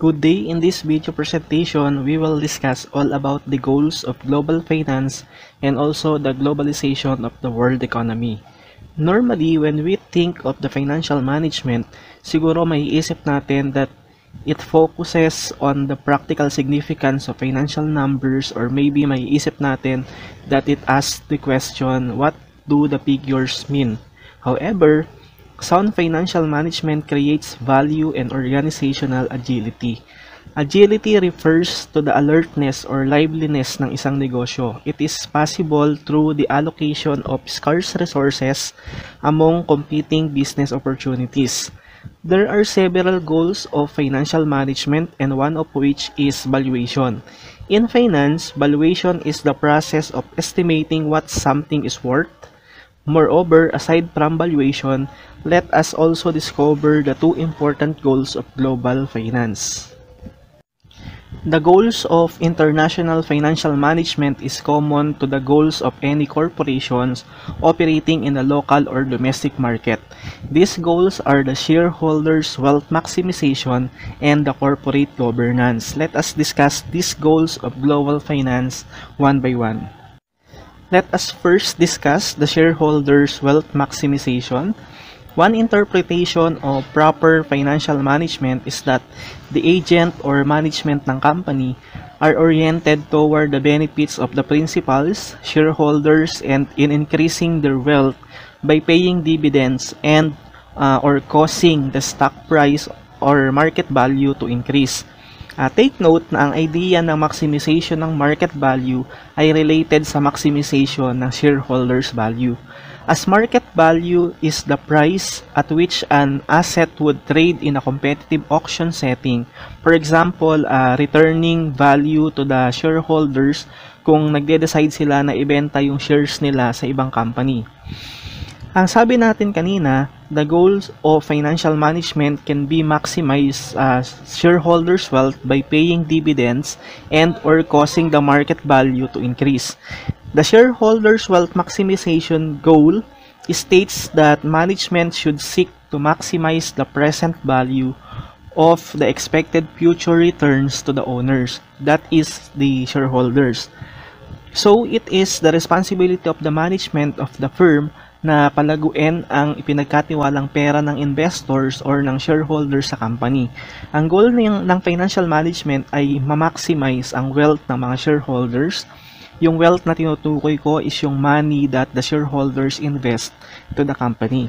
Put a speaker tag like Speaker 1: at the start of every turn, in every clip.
Speaker 1: Good day. In this video presentation, we will discuss all about the goals of global finance and also the globalization of the world economy. Normally, when we think of the financial management, siguro may isip natin that it focuses on the practical significance of financial numbers, or maybe may isip natin that it asks the question, what do the figures mean? However, sound financial management creates value and organizational agility. Agility refers to the alertness or liveliness ng isang negosyo. It is possible through the allocation of scarce resources among competing business opportunities. There are several goals of financial management, and one of which is valuation. In finance, valuation is the process of estimating what something is worth. Moreover, aside from valuation, let us also discover the two important goals of global finance. The goals of international financial management is common to the goals of any corporations operating in the local or domestic market. These goals are the shareholders' wealth maximization and the corporate governance. Let us discuss these goals of global finance one by one. Let us first discuss the shareholders' wealth maximization. One interpretation of proper financial management is that the agent or management ng company are oriented toward the benefits of the principals, shareholders, and in increasing their wealth by paying dividends and or causing the stock price or market value to increase. Take note na ang idea ng maximization ng market value ay related sa maximization ng shareholders value. As market value is the price at which an asset would trade in a competitive auction setting. For example, returning value to the shareholders kung nagde-decide sila na ibenta yung shares nila sa ibang company. Ang sabi natin kanina, the goals of financial management can be maximize shareholders' wealth by paying dividends and or causing the market value to increase. The shareholders' wealth maximization goal states that management should seek to maximize the present value of the expected future returns to the owners, that is, the shareholders. So, it is the responsibility of the management of the firm na palaguin ang ipinagkatiwalang pera ng investors or ng shareholders sa company. Ang goal ng financial management ay ma-maximize ang wealth ng mga shareholders. Yung wealth na tinutukoy ko is yung money that the shareholders invest to the company.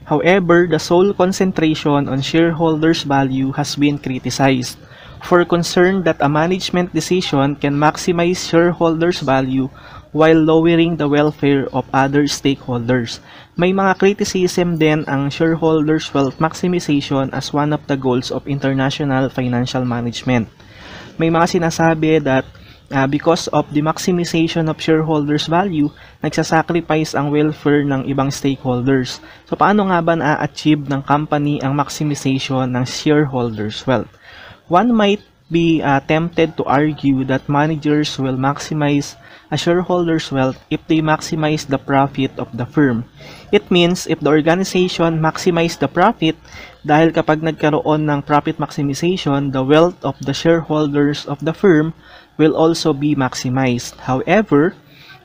Speaker 1: However, the sole concentration on shareholders' value has been criticized for concern that a management decision can maximize shareholders' value while lowering the welfare of other stakeholders. May mga criticism din ang shareholders' wealth maximization as one of the goals of international financial management. May mga sinasabi that because of the maximization of shareholders' value, nagsasacrifice ang welfare ng ibang stakeholders. So, paano nga ba na-achieve ng company ang maximization ng shareholders' wealth? One might be tempted to argue that managers will maximize a shareholder's wealth if they maximize the profit of the firm. It means if the organization maximize the profit, dahil kapag nagkaroon ng profit maximization, the wealth of the shareholders of the firm will also be maximized. However,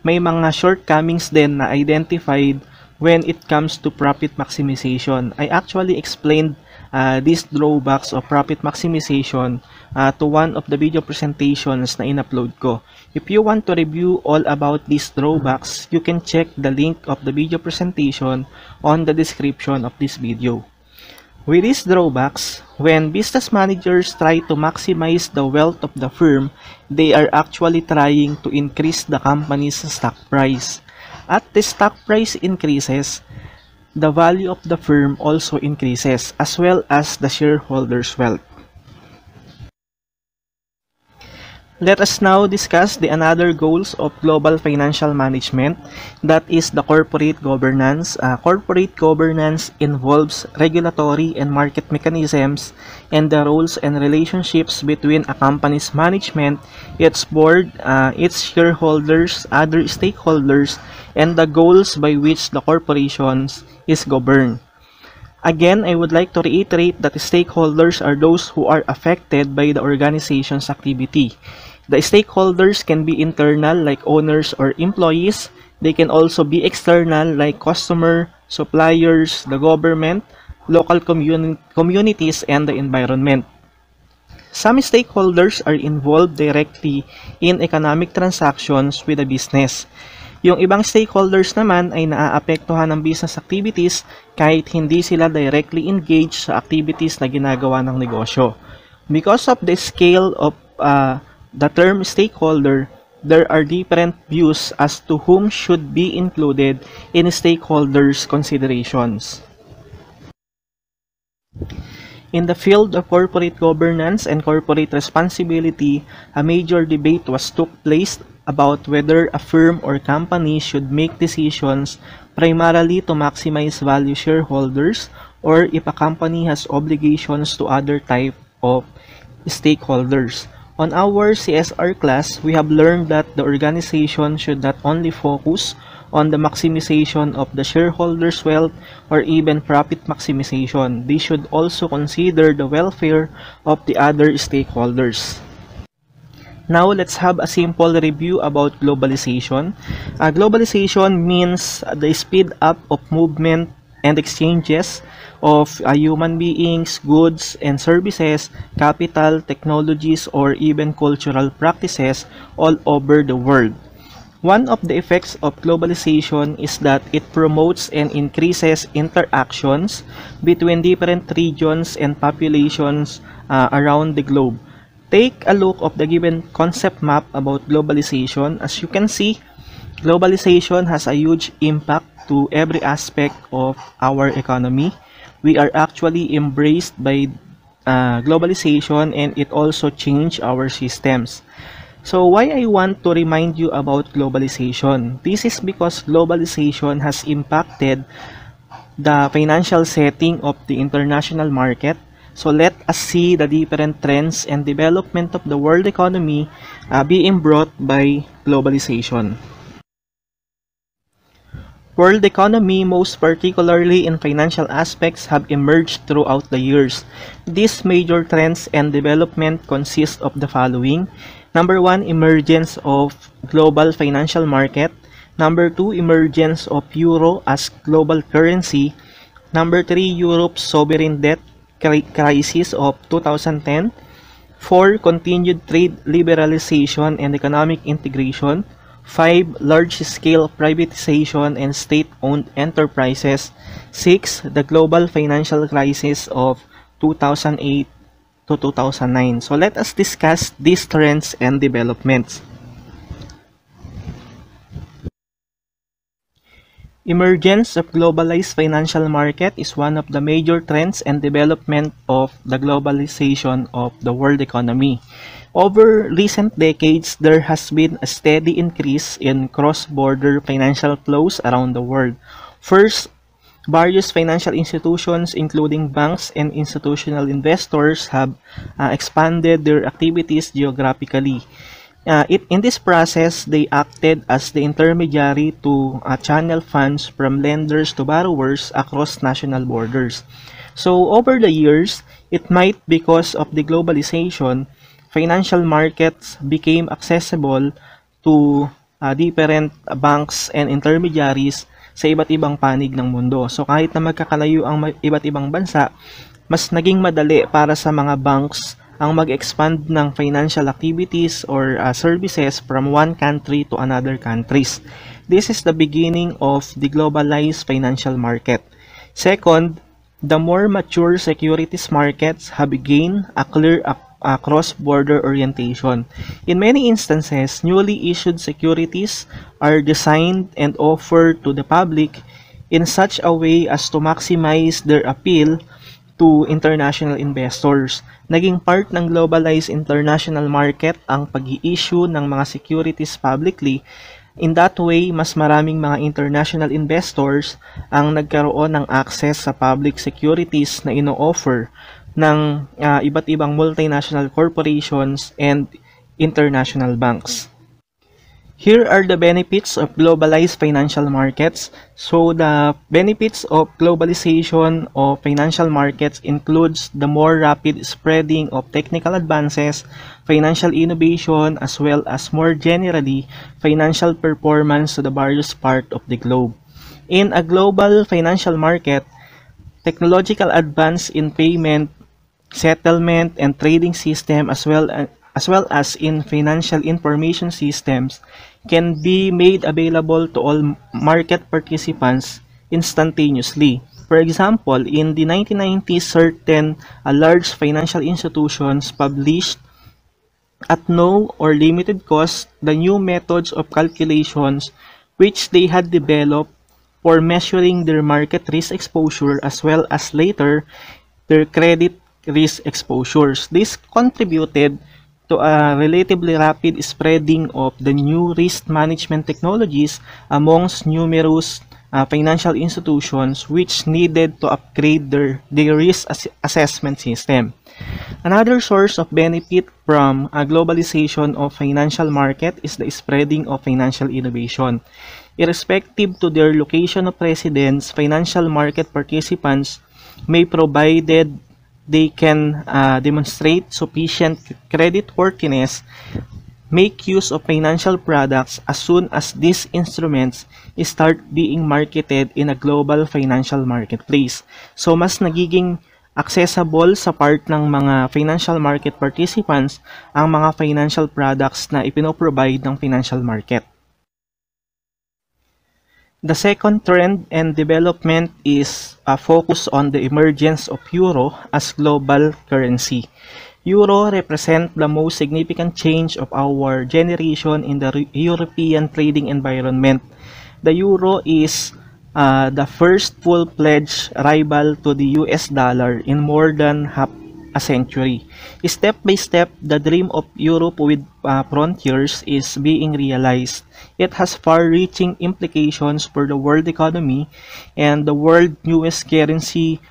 Speaker 1: may mga shortcomings din na identified when it comes to profit maximization. I actually explained these drawbacks of profit maximization to one of the video presentations na in-upload ko. If you want to review all about these drawbacks, you can check the link of the video presentation on the description of this video. With these drawbacks, when business managers try to maximize the wealth of the firm, they are actually trying to increase the company's stock price. At the stock price increases, the value of the firm also increases, as well as the shareholders' wealth. Let us now discuss the another goals of global financial management, that is the corporate governance. Corporate governance involves regulatory and market mechanisms and the roles and relationships between a company's management, its board, its shareholders, other stakeholders, and the goals by which the corporations is governed. Again, I would like to reiterate that stakeholders are those who are affected by the organization's activity. The stakeholders can be internal like owners or employees. They can also be external like customer, suppliers, the government, local communities, and the environment. Some stakeholders are involved directly in economic transactions with a business. Yung ibang stakeholders naman ay naaapektuhan ng business activities kahit hindi sila directly engaged sa activities na ginagawa ng negosyo. Because of the scale of the term stakeholder, there are different views as to whom should be included in stakeholders' considerations. In the field of corporate governance and corporate responsibility, a major debate took place about whether a firm or company should make decisions primarily to maximize value shareholders or if a company has obligations to other type of stakeholders. On our CSR class, we have learned that the organization should not only focus on the maximization of the shareholders' wealth or even profit maximization. They should also consider the welfare of the other stakeholders. Now, let's have a simple review about globalization. Globalization means the speed up of movement and exchanges of human beings, goods and services, capital, technologies, or even cultural practices all over the world. One of the effects of globalization is that it promotes and increases interactions between different regions and populations around the globe. Take a look of the given concept map about globalization. As you can see, globalization has a huge impact to every aspect of our economy. We are actually embraced by globalization, and it also changed our systems. So why I want to remind you about globalization? This is because globalization has impacted the financial setting of the international market. So let us see the different trends and development of the world economy being brought by globalization. World economy, most particularly in financial aspects, have emerged throughout the years. These major trends and development consist of the following. Number 1, emergence of global financial market. Number 2, emergence of euro as global currency. Number 3, Europe's sovereign debt crisis of 2010. 4, continued trade liberalization and economic integration. 5, large-scale privatization and state-owned enterprises. 6, the global financial crisis of 2008 to 2009. So let us discuss these trends and developments. Emergence of globalized financial market is one of the major trends and development of the globalization of the world economy. Over recent decades, there has been a steady increase in cross-border financial flows around the world. First, various financial institutions, including banks and institutional investors, have expanded their activities geographically. In this process, they acted as the intermediary to channel funds from lenders to borrowers across national borders. So, over the years, it might because of the globalization, financial markets became accessible to different banks and intermediaries sa iba't ibang panig ng mundo. So, kahit na magkakalayo ang iba't ibang bansa, mas naging madali para sa mga banks ang mag-expand ng financial activities or services from one country to another countries. This is the beginning of the globalized financial market. Second, the more mature securities markets have gained a clear cross-border orientation. In many instances, newly issued securities are designed and offered to the public in such a way as to maximize their appeal to international investors. Naging part ng globalized international market ang pag-i-issue ng mga securities publicly. In that way, mas maraming mga international investors ang nagkaroon ng access sa public securities na ino-offer ng iba't ibang multinational corporations and international banks. Here are the benefits of globalized financial markets. So the benefits of globalization of financial markets includes the more rapid spreading of technical advances, financial innovation, as well as more generally financial performance to the various parts of the globe. In a global financial market, technological advance in payment, settlement, and trading system as well as in financial information systems can be made available to all market participants instantaneously. For example, in the 1990s, certain large financial institutions published at no or limited cost the new methods of calculations which they had developed for measuring their market risk exposure as well as later their credit risk exposures. This contributed to a relatively rapid spreading of the new risk management technologies amongst numerous financial institutions which needed to upgrade their risk assessment system. Another source of benefit from a globalization of financial market is the spreading of financial innovation. Irrespective to their location of residence, financial market participants may provided they can demonstrate sufficient creditworthiness, make use of financial products as soon as these instruments start being marketed in a global financial marketplace. So mas nagiging accessible sa part ng mga financial market participants ang mga financial products na ipinoprovide ng financial market. The second trend and development is a focus on the emergence of euro as global currency. Euro represent the most significant change of our generation in the European trading environment. The euro is the first full-fledged rival to the US dollar in more than half a century. Step by step, the dream of Europe with frontiers is being realized. It has far-reaching implications for the world economy, and the world newest currency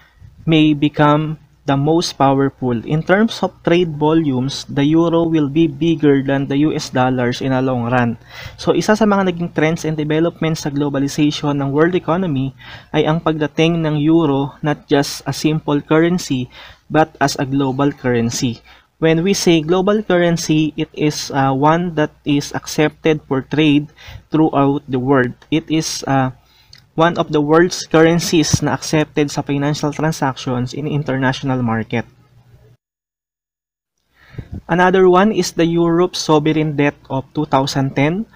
Speaker 1: may become the most powerful. In terms of trade volumes, the euro will be bigger than the US dollars in a long run. So isa sa mga naging trends and developments sa globalization ng world economy ay ang pagdating ng euro not just a simple currency but as a global currency. When we say global currency, it is one that is accepted for trade throughout the world. It is one of the world's currencies na accepted sa financial transactions in international market. Another one is the Europe sovereign debt of 2010.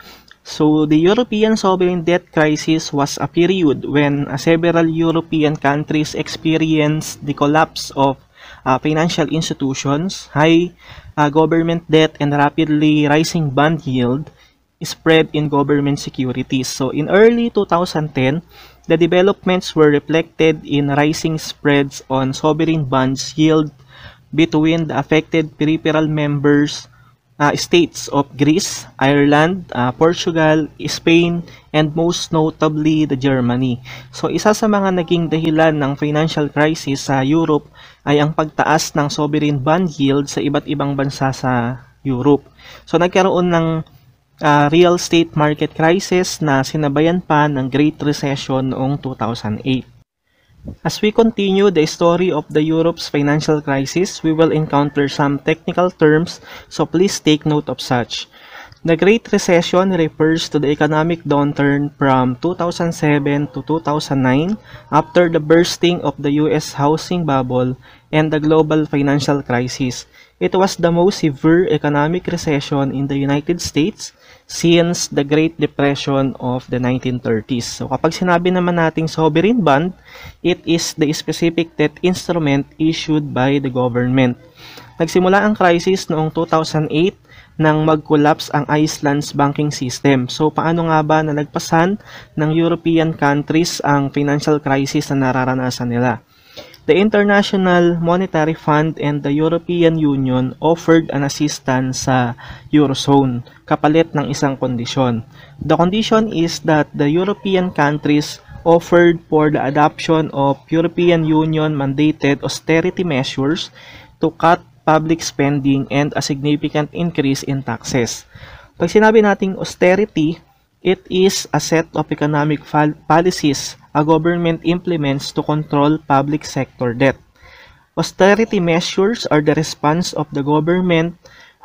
Speaker 1: So the European sovereign debt crisis was a period when several European countries experienced the collapse of financial institutions, high government debt, and rapidly rising bond yield spread in government securities. So in early 2010, the developments were reflected in rising spreads on sovereign bonds yield between the affected peripheral members states of Greece, Ireland, Portugal, Spain, and most notably the Germany. So isa sa mga naging dahilan ng financial crisis sa Europe ay ang pagtaas ng sovereign bond yield sa iba't ibang bansa sa Europe. So nagkaroon ng real estate market crisis na sinabayan pa ng Great Recession noong 2008. As we continue the story of the Europe's financial crisis, we will encounter some technical terms, so please take note of such. The Great Recession refers to the economic downturn from 2007 to 2009 after the bursting of the US housing bubble and the global financial crisis. It was the most severe economic recession in the United States since the Great Depression of the 1930s. So kapag sinabi naman nating sovereign bond, it is the specific debt instrument issued by the government. Nagsimula ang crisis noong 2008 nang mag-collapse ang Iceland's banking system. So paano nga ba na nagpasan ng European countries ang financial crisis na nararanasan nila? The International Monetary Fund and the European Union offered an assistance sa Eurozone kapalit ng isang kondisyon. The condition is that the European countries offered for the adoption of European Union mandated austerity measures to cut public spending and a significant increase in taxes. Pag sinabi nating austerity, it is a set of economic policies a government implements to control public sector debt. Austerity measures are the response of the government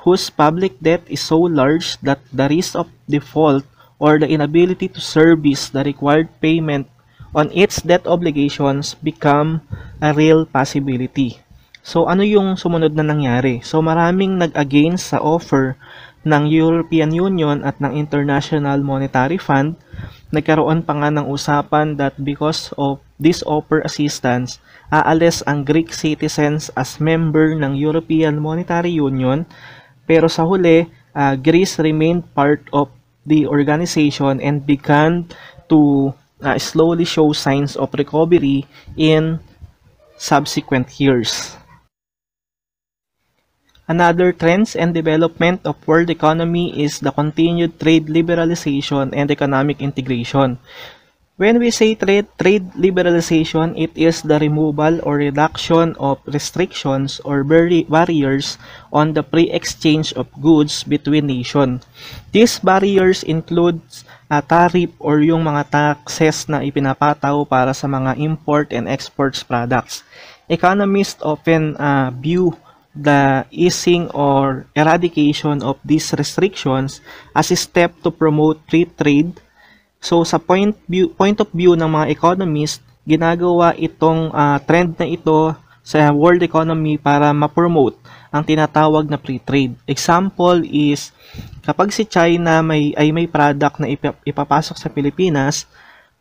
Speaker 1: whose public debt is so large that the risk of default or the inability to service the required payment on its debt obligations become a real possibility. So ano yung sumunod na nangyari? So maraming nag-against sa offer ng European Union at ng International Monetary Fund. Nagkaroon pa nga ng usapan that because of this offer assistance, aalis ang Greek citizens as member ng European Monetary Union, pero sa huli, Greece remained part of the organization and began to slowly show signs of recovery in subsequent years. Another trends and development of world economy is the continued trade liberalization and economic integration. When we say trade liberalization, it is the removal or reduction of restrictions or barriers on the free exchange of goods between nations. These barriers include tariff or yung mga taxes na ipinapataw para sa mga import and exports products. Economists often view the easing or eradication of these restrictions as a step to promote free trade. So sa point of view ng mga economists, ginagawa itong trend na ito sa world economy para ma-promote ang tinatawag na free trade. Example is kapag si China may product na ipapasok sa Pilipinas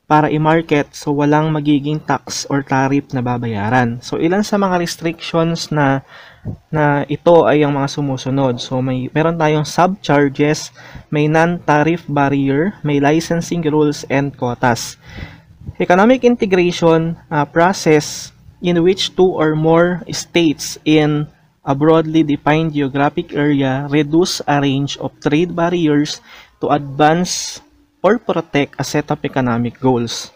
Speaker 1: para i-market, so walang magiging tax or tariff na babayaran. So ilan sa mga restrictions na ito ay ang mga sumusunod. So meron tayong sub-charges, may non-tariff barrier, may licensing rules and quotas. Economic integration process in which two or more states in a broadly defined geographic area reduce a range of trade barriers to advance or protect a set of economic goals.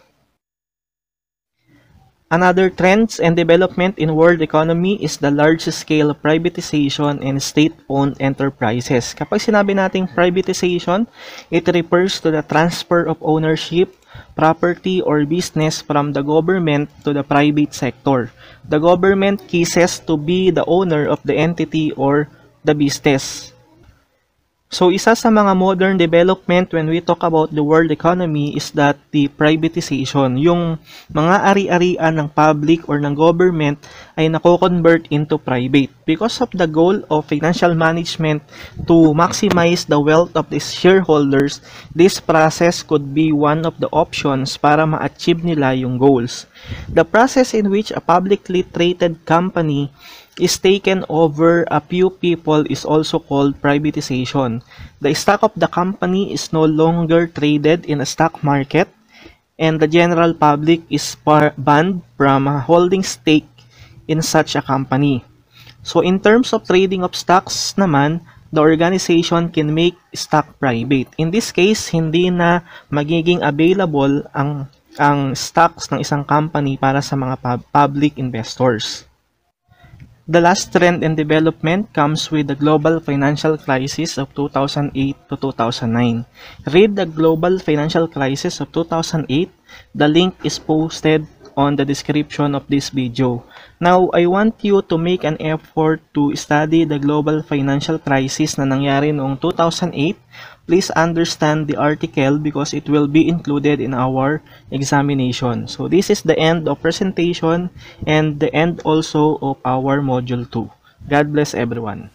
Speaker 1: Another trends and development in world economy is the large-scale privatization and state-owned enterprises. Kapag sinabi nating privatization, it refers to the transfer of ownership, property, or business from the government to the private sector. The government ceases to be the owner of the entity or the business. So, isa sa mga modern development when we talk about the world economy is that the privatization. Yung mga ari-arian ng public or ng government ay nako-convert into private. Because of the goal of financial management to maximize the wealth of the shareholders, this process could be one of the options para ma-achieve nila yung goals. The process in which a publicly traded company is taken over a few people is also called privatization. The stock of the company is no longer traded in a stock market, and the general public is banned from holding stake in such a company. So in terms of trading of stocks naman, the organization can make stock private. In this case, hindi na magiging available ang stocks ng isang company para sa mga public investors. The last trend and development comes with the global financial crisis of 2008 to 2009. Read the global financial crisis of 2008. The link is posted on the description of this video. Now, I want you to make an effort to study the global financial crisis na nangyari noong 2008. Please understand the article because it will be included in our examination. So this is the end of presentation and the end also of our module 2. God bless everyone.